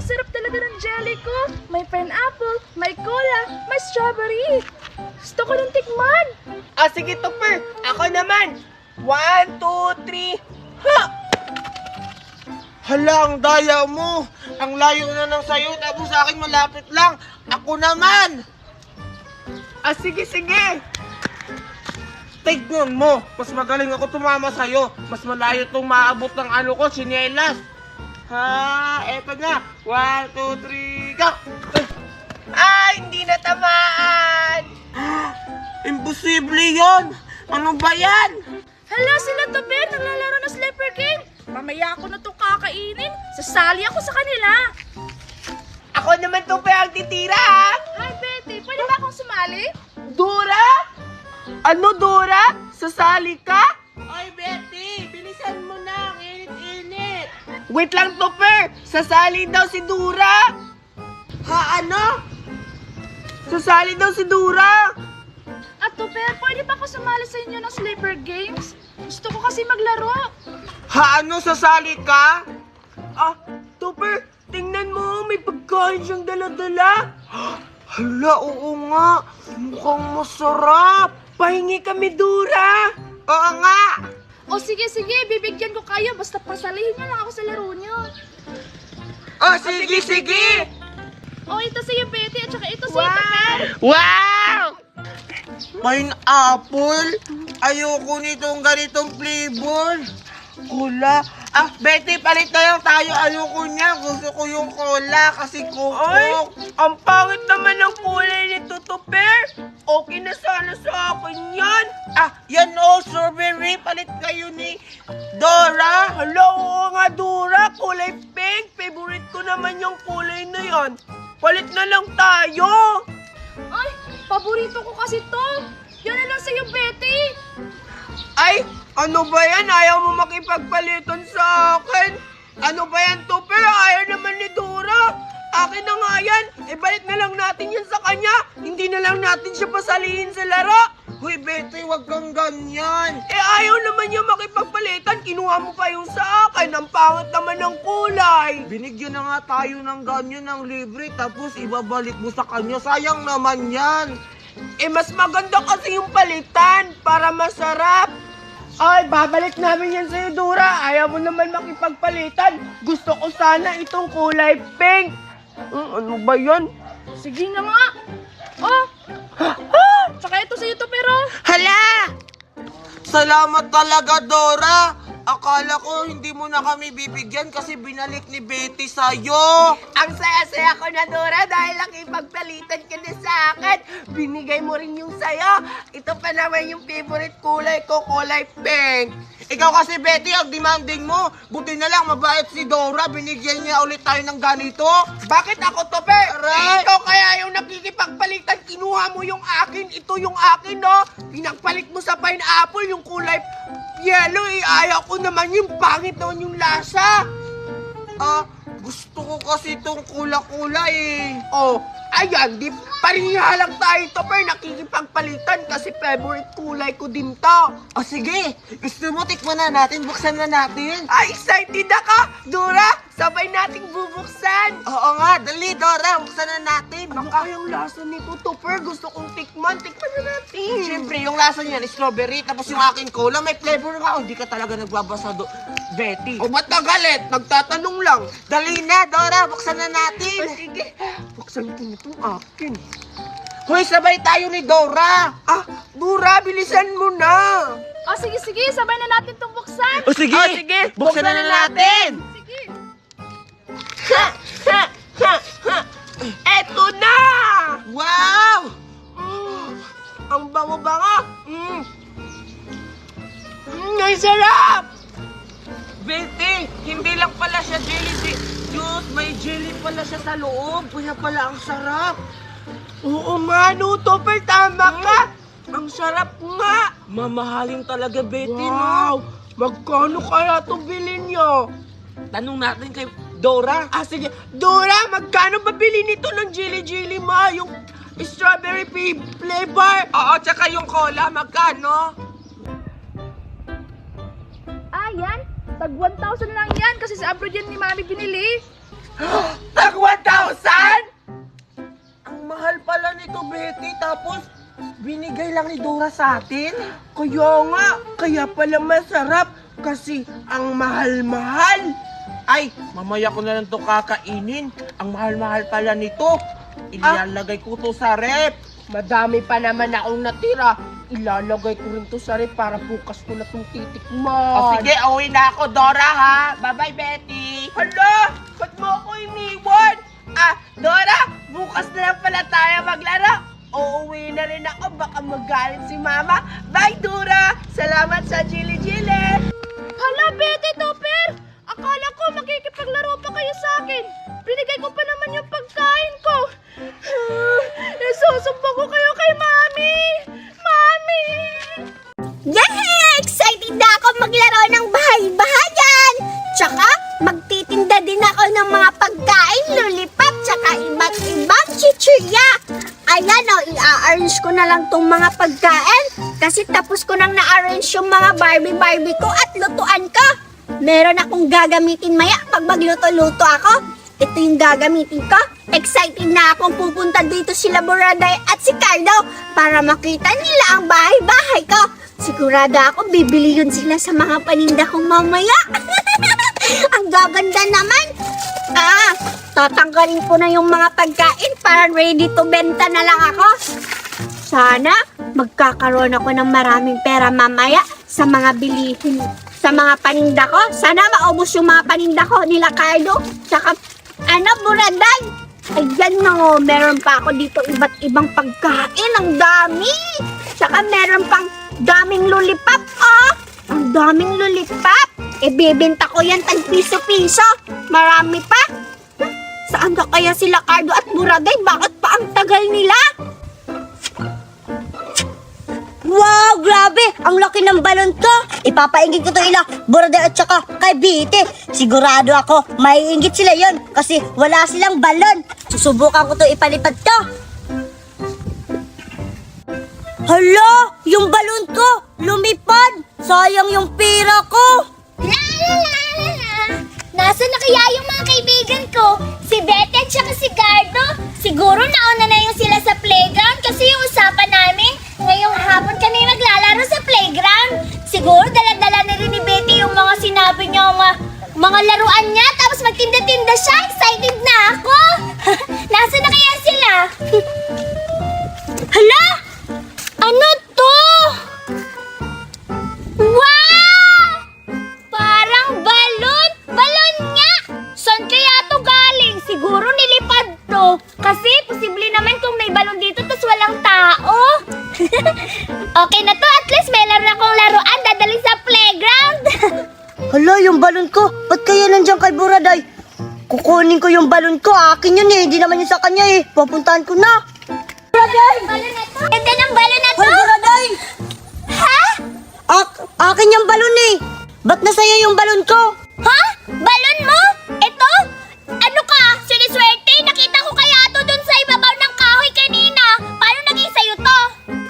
Ang sarap talaga ng jelly ko. May pineapple, may cola, may strawberry. Gusto ko ng tikman. Sige, Tupper. Ako naman. 1, 2, 3. Ha! Hala, ang daya mo. Ang layo na ng sayo, tapos sa akin malapit lang. Ako naman. Sige, sige. Tignan mo, mas magaling ako tumama sa'yo. Mas malayo itong maabot ng ano ko, sinelas. Eto na. 1, 2, 3, go! Hindi natamaan. Imposible yon. Ano ba yan? Hala, sila Tupper, naglalaro ng slipper game. Mamaya ako na itong kakainin. Sasali ako sa kanila. Ako naman, Tupper, ang titira, ha? Hi, Betty. Pwede ba akong sumali? Dora? Ano, Dora? Sasali ka? Oy, Betty, bilisan mo na. Ang init-init. Wait lang, Tupper. Sasali daw si Dora. Ano? Sasali daw si Dora. At Tupper, pwede ba ako sumali sa inyo ng slipper games? Gusto ko kasi maglaro. Ano, sasali ka? Tupper, tingnan mo. May pagkain siyang dala-dala. Hala, oo nga. Mukhang masarap. Pahingi kami, Dora. Oo nga. O sige, bibigyan ko kayo. Basta pasalihin niyo lang ako sa laro niyo. Sige, sige. O, ito sa'yo, Betty. At saka ito sa'yo, Tupper. Wow! Pineapple? Ayoko nitong ganitong flavor. Cola? Betty, palit na lang tayo. Ayoko niya. Gusto ko yung cola kasi Ay, kukok. ang pangit naman ng kulay nito, Tupper. Okay na sana sa akin yan. Yan strawberry. Palit kayo ni Dora. Hala, oo nga, Dora. Kulay pink. Favorite ko naman yung kulay na yan. Palit na lang tayo. Ay, paborito ko kasi to. Yan na lang sa'yo, Betty. Ay, ano ba yan? Ayaw mo makipagpalitan sa akin? Ano ba yan, Tupper? Ayaw naman ni Dora. Akin na nga yan. Ibalik na lang natin yan sa kanya. Hindi na lang natin siya pasalihin sa laro. Hoy, Betty, wag kang ganyan. Ayaw naman niya makipagpalitan. Kinuha mo pa yung sa akin. Ang pangit naman ng kulay. Binigyan na nga tayo ng ganyan ng libre tapos ibabalik mo sa kanya. Sayang naman yan. Mas maganda kasi yung palitan para masarap. Ay, babalik namin yan sa'yo, Dora. Ayaw mo naman makipagpalitan. Gusto ko sana itong kulay pink. Ano ba yan? Sige na nga. Oh, tsaka ito sa'yo, Tupper. Hala! Salamat talaga, Dora. Akala ko hindi mo na kami bibigyan kasi binalik ni Betty sa'yo. Ang saya-saya ko na, Dora, dahil nakipagpalitan ka na sa akin. Binigay mo rin yung sayo. Ito pa naman yung favorite kulay ko, kulay pink. Ikaw kasi, Betty, ang demanding mo. Buti na lang, mabait si Dora. Binigyan niya ulit tayo ng ganito. Bakit ako, Tupper? Aray! Ikaw kaya yung nakikipagpalitan, kinuha mo yung akin, ito yung akin, no? Pinagpalit mo sa pineapple, yung kulay yellow, ayaw ko naman yung pangit naman yung lasa. Gusto ko kasi itong kula-kula eh. Ayan, di pareha lang tayo, Tupper, nakikipagpalitan kasi favorite kulay ko din to. Sige, gusto mo tikman na natin, buksan na natin. Excited ako, Dora, sabay nating bubuksan. Oo nga, dali Dora, buksan na natin. Ano kayang lasa nito, Tupper? Gusto kong tikman na natin. Siyempre, yung lasa niyan, strawberry, tapos yung akin cola, may flavor nga. Hindi ka talaga nagbabasa, Betty. Ba't nagalit? Nagtatanong lang. Dali na, Dora, buksan na natin. Sige, buksan ko na itong akin. Hoy, sabay tayo ni Dora. Dora, bilisan mo na. O, sige, sabay na natin itong buksan. Sige, buksan na natin. Sige. Eto na! Wow! Ang bango-bango. Ang sarap! Betty, hindi lang pala siya jelly juice, may jelly pala siya sa loob. Kaya pala ang sarap. Oo nga, no, Tupper, tama ka. Ang sarap nga. Mamahalin talaga, Betty, Wow! no? Magkano kaya ito bilhin nyo? Tanong natin kay Dora. Sige. Dora, magkano ba bilhin nito ng jelly mo? Yung strawberry flavor? Oo, tsaka yung cola, magkano? Yan. Tag 1,000 lang yan kasi sa abroad yan ni Mami binili. Tag 1,000? Ang mahal pala nito, Betty. Tapos, binigay lang ni Dora sa atin. Kaya nga, kaya pala masarap kasi ang mahal-mahal. Ay, mamaya ko na lang to kakainin. Ang mahal-mahal pala nito. Ilalagay ko to sa rep. Madami pa naman akong natira. Ilalagay ko rin to sa rep para bukas ko na itong titikman. O sige, uwi na ako, Dora, ha? Bye-bye, Betty. Hala! Ba't mo ako iniwan? Dora, bukas na lang pala tayo maglaro. Uuwi na rin ako, baka magalit si Mama. Bye, Dora! Salamat sa Jili-Jili! Hala, Betty Topper! Akala ko makikipaglaro pa kayo sa akin. Binigay ko pa naman yung pagkain ko. Isusumpo ko kayo kay Mami! Mami! Yay! Excited na ako maglaro ng bahay-bahayan! Tsaka, magtitinda din ako ng mga pagkain, lollipop, tsaka iba't ibang chichirya. Ayan o, i-arrange ko na lang tong mga pagkain kasi tapos ko nang na-arrange yung mga Barbie ko at lutuan ko. Meron akong gagamitin maya pag magluto-luto ako. Ito yung gagamitin ko. Excited na akong pupunta dito sila Buraday at si Cardo para makita nila ang bahay-bahay ko. Sigurado ako bibili yun sila sa mga paninda kong mamaya. Ang gaganda naman. Tatanggalin ko na yung mga pagkain para ready to benta na lang ako. Sana magkakaroon ako ng maraming pera mamaya sa mga bilihin, sa mga paninda ko. Sana maubos yung mga paninda ko nila Cardo. Tsaka Buraday. Ayan na o, meron pa ako dito iba't ibang pagkain. Ang dami. Tsaka meron pang daming lollipop. Ang daming lollipop. Bibenta ko yan tag piso-piso. Marami pa. Saan ka kaya sila Cardo at Buraday? Bakit pa ang tagal nila? Wow, grabe! Ang laki ng balon to! Ipapaingit ko to ila, Buraday at saka kay Biti. Sigurado ako, maiingit sila yon kasi wala silang balon. Susubukan ko to ipalipad to. Hala! Yung balon ko! Lumipad! Sayang yung pera ko! Nasaan na kaya yung mga kaibigan ko? Si Betty at saka si Cardo? Siguro nauna na yung sila sa playground kasi yung usapan namin ngayong hapon kami maglalaro sa playground. Siguro dala-dala na rin ni Betty yung mga sinabi niya, mga laruan niya, tapos magtinda-tinda siya. Excited na ako! Nasaan na kaya sila? Hala! Ano to? Wow! Parang balon! Balon nga! Saan kaya to galing? Siguro nilipad to. Kasi posible naman kung may balon dito tas walang tao. Okay na to, at least may laro akong laruan dadali sa playground. Hala, yung balon ko. Ba't kaya nandiyan kay Buraday? Kukunin ko yung balon ko. Akin yun eh. Hindi naman yun sa kanya eh. Papuntahan ko na. Buraday! Balon na to? Ganda ng balon na to? Hoy, Buraday! Ha? Akin yung balon eh. Ba't nasa'yo yung balon ko? Ha? Balon mo? Ito? Ano ka? Siniswerte? Nakita ko kaya to dun sa ibabaw ng kahoy kanina. Paano naging sa'yo to?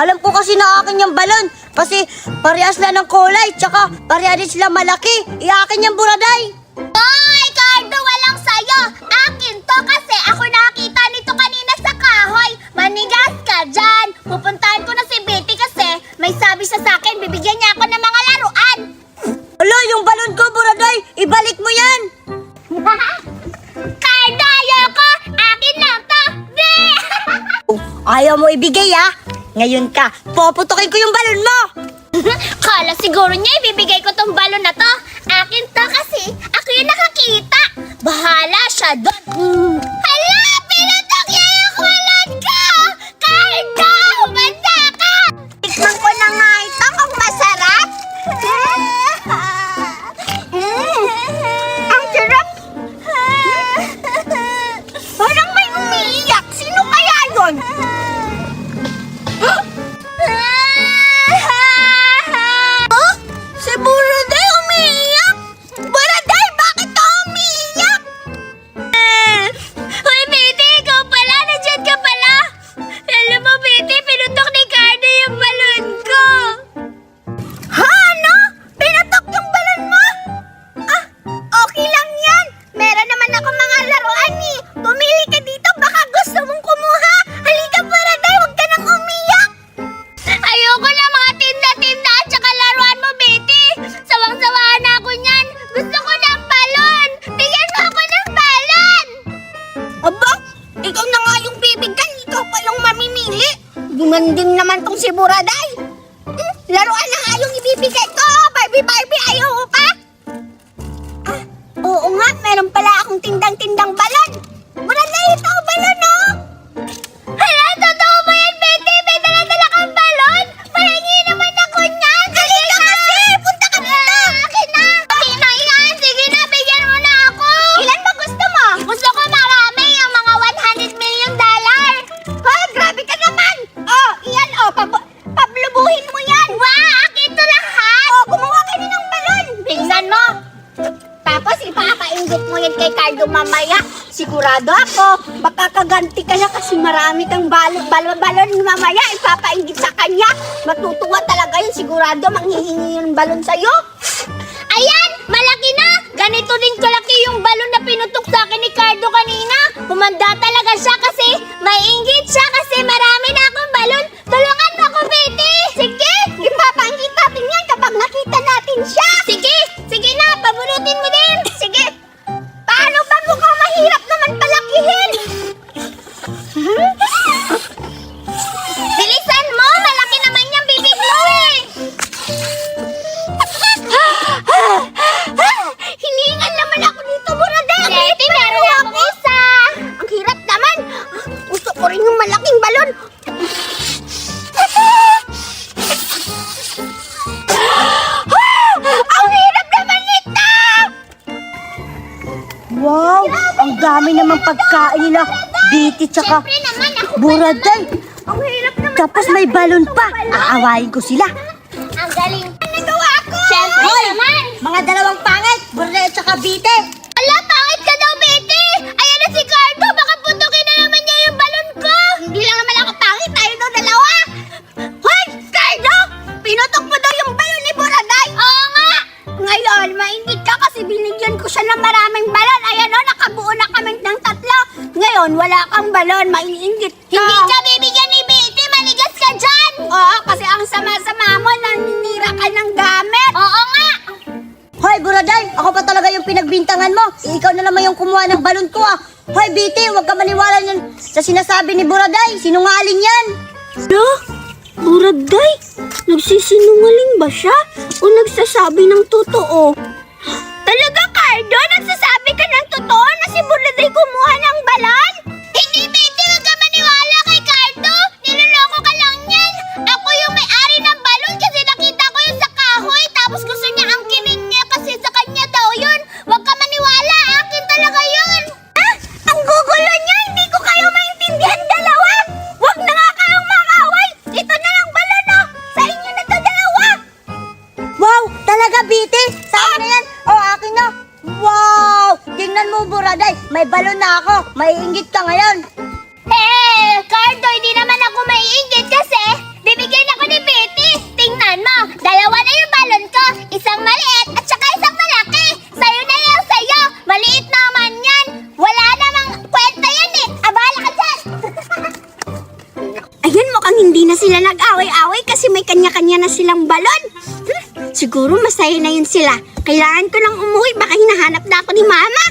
Alam ko kasi na akin yung balon. Kasi parehas na ng kulay. Tsaka parehas din sila malaki. Iakin yung Buraday. Hoy, Cardo! Walang sayo. Akin to kasi ako nakita nito kanina sa kahoy. Manigas ka dyan. Pupuntahan ko na si Betty kasi may sabi siya sa akin. Bibigyan niya ako ng mga laruan. Hala, yung balon ko, Buraday! Ibalik mo yan! Cardo, ayoko! Akin lang to! Ayaw mo ibigay, ah! Ngayon ka, puputukin ko yung balon mo! Kala siguro niya ibibigay ko tong balon na to. Akin to kasi ako yung nakakita. Bahala siya doon. Hala, pinutok niya yung balon ko! Cardo, humanda ka! Tikman ko na nga ito kung masarap. Ang sarap! Parang may umiiyak. Sino kaya yun? Oh? Si Buraday umiiyak? Buraday, bakit ka umiiyak? Demanding naman tong si Buraday. Laruan na nga yung ibibigay ko. Barbie, ayaw mo pa? Ah, oo nga, meron pala akong tindang-tindang balon. Buraday, ito ang balon, oh. Hala, totoo ba yan, Betty? May dala-dala kang balon? Pahingi naman ako niyan. Dali ka kasi! Punta ka dito! Akin na! Akin na yan! Sige na, bigyan mo na ako! Ilan ba gusto mo? Gusto ko marami, yung mga $100 million. Oh, grabe ka naman! Oh, iyan, oh, pablubuhin mo yan! Wow, akin to lahat! Oh, gumawa ka na ng balon! Tingnan mo! Tapos ipapainggit mo yan kay Cardo mamaya. Sigurado ako, makakaganti ka na kasi marami kang balon mamaya. Ipapainggit sa kanya. Matutuwa talaga yun. Sigurado manghihingi yung balon sa'yo. Ayan, malaki na. Ganito din kalaki yung balon na pinutok sa akin ni Cardo kanina. Humanda talaga siya kasi maiinggit siya kasi marami na akong balon. Tulungan mo ako, Betty. Sige, ipapainggit natin yan kapag nakita natin siya. Sige na, pabunutin mo din. Sige. Paano ba mukhang mahirap naman palakihin? Bilisan mo, malaki naman yung bibig mo eh. Hiningan naman ako dito, Buraday. Betty, meron akong isa. Ang hirap naman. Gusto ko rin yung malaking balon. Ang hirap naman nito! Wow! Ang dami namang pagkain nila. Biti tsaka Siyempre naman ako. Buraday. Ang hirap naman. Tapos may balon pa. Aawayin ko sila. Ang galing. Nagawa ko! Siyempre naman. Mga dalawang pangit. Buraday at tsaka Biti. Ala, pangit ka daw, Betty! Ayan na si Cardo! Baka putukin na naman niya yung balon ko! Hindi lang naman ako pangit, tayo daw dalawa! Hoy! Cardo! Pinutok mo daw yung balon ni Buraday! Oo nga! Ngayon, mainggit ka kasi binigyan ko siya ng maraming balon. Ayan o, nakabuo na kami ng 3. Ngayon, wala kang balon, maiinggit ka. Hindi ka bibigyan ni Betty, maligas ka dyan! Oo, kasi ang sama-sama mo, naninira ka ng gamit. Oo nga! Hoy, Buraday. Ako pa talaga yung pinagbintangan mo. Ikaw na naman yung kumuha ng balon ko ah. Hoy, Biti. Huwag ka maniwala yan sa sinasabi ni Buraday. Sinungaling yan. Ano? Buraday? Nagsisinungaling ba siya? O nagsasabi ng totoo? Talaga, Cardo? Nagsasabi ka ng totoo na si Buraday kumuha ng balon? Hindi, Betty. Huwag ka maniwala kay Cardo. Niloloko ka lang yan. Ako yung may-ari ng balon kasi nakita ko yun sa kahoy. Tapos gusto niya angkinin niya kasi sa kanya daw yun. Huwag ka maniwala. Akin talaga yun. Ah? Ang gugulo niya. Hindi ko kayo maintindihan dalawa. Huwag na nga kayong mamaway. Ito na yung balon, oh. Sa inyo na to dalawa. Wow! Talaga, Biti. Sa akin na yan. Oh, akin na. Wow! Tingnan mo, Buraday. May balon na ako. Maiinggit ka ngayon. Cardo, hindi naman ako maiinggit kasi bibigyan ako ni Betty. Tingnan mo, dalawa na yung balon ko. Isang maliit at saka isang malaki. Sa'yo na lang sa'yo. Maliit naman yan. Wala namang kwenta yan eh. Abala ka dyan. Ayan, mukhang hindi na sila nag-away-away kasi may kanya-kanya na silang balon. Siguro masaya na yun sila. Kailangan ko lang umuwi, baka hinahanap na ako ni Mama.